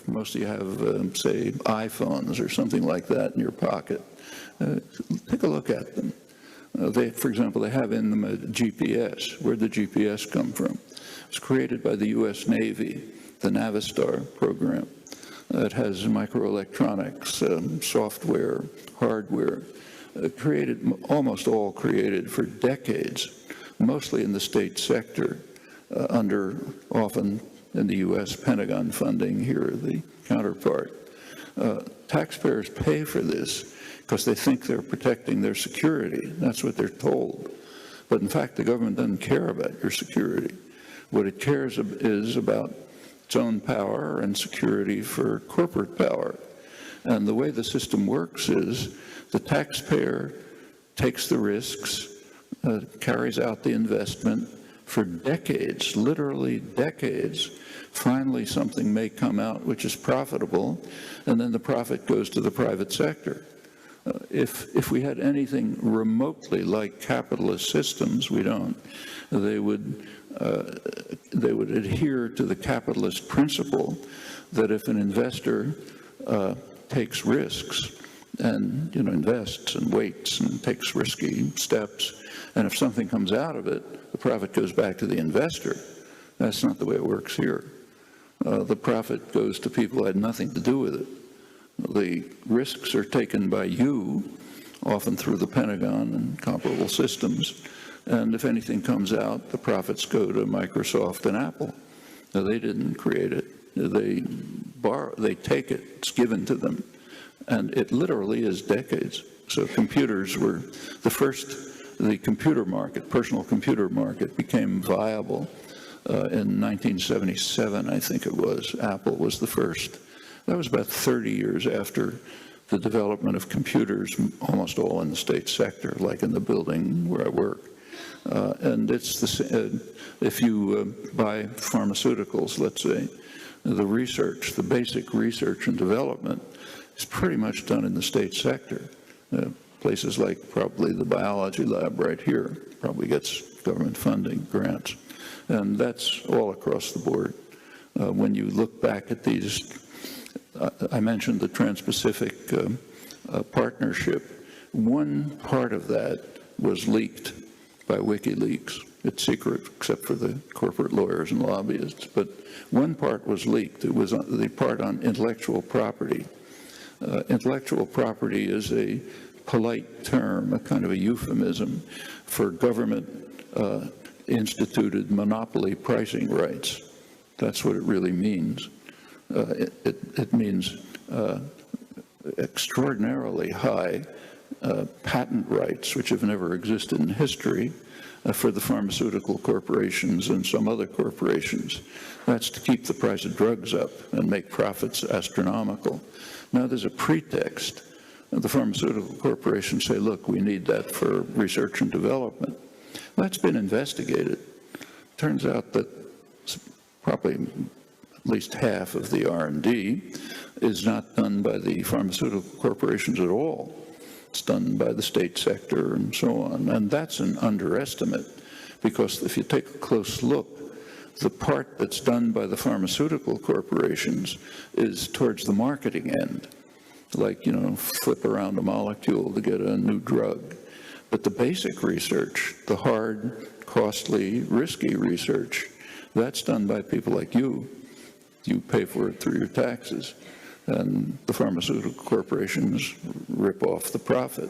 most of you have, say, iPhones or something like that in your pocket. Take a look at them. For example, they have in them a GPS. Where'd the GPS come from? It was created by the U.S. Navy, the Navistar program. It has microelectronics, software, hardware, almost all created for decades, mostly in the state sector, under often in the U.S. Pentagon funding, here the counterpart. Taxpayers pay for this because they think they're protecting their security. That's what they're told. But in fact, the government doesn't care about your security. What it cares is about its own power and security for corporate power. And the way the system works is the taxpayer takes the risks, carries out the investment for decades, literally decades. Finally, something may come out which is profitable, and then the profit goes to the private sector. If we had anything remotely like capitalist systems, we don't, they would adhere to the capitalist principle that if an investor takes risks and invests and waits and takes risky steps, and if something comes out of it, the profit goes back to the investor. That's not the way it works here. The profit goes to people who had nothing to do with it. The risks are taken by you, often through the Pentagon and comparable systems, and if anything comes out, the profits go to Microsoft and Apple. Now, they didn't create it. They take it. It's given to them. And it literally is decades. So computers were the computer market, personal computer market, became viable in 1977, I think it was. Apple was the first. That was about 30 years after the development of computers, almost all in the state sector, like in the building where I work. And it's if you buy pharmaceuticals, let's say, the research, the basic research and development is pretty much done in the state sector. Places like probably the biology lab right here probably gets government funding, grants. And that's all across the board. When you look back at these, I mentioned the Trans-Pacific Partnership. One part of that was leaked by WikiLeaks. It's secret except for the corporate lawyers and lobbyists. But one part was leaked. It was the part on intellectual property. Intellectual property is a polite term, a kind of a euphemism for government instituted monopoly pricing rights. That's what it really means. It means extraordinarily high patent rights, which have never existed in history, for the pharmaceutical corporations and some other corporations. That's to keep the price of drugs up and make profits astronomical. Now there's a pretext. The pharmaceutical corporations say, look, we need that for research and development. Well, that's been investigated. Turns out that probably at least half of the R&D is not done by the pharmaceutical corporations at all. It's done by the state sector and so on. And that's an underestimate, because if you take a close look, the part that's done by the pharmaceutical corporations is towards the marketing end, like, flip around a molecule to get a new drug. But the basic research, the hard, costly, risky research, that's done by people like you. You pay for it through your taxes. And the pharmaceutical corporations rip off the profit.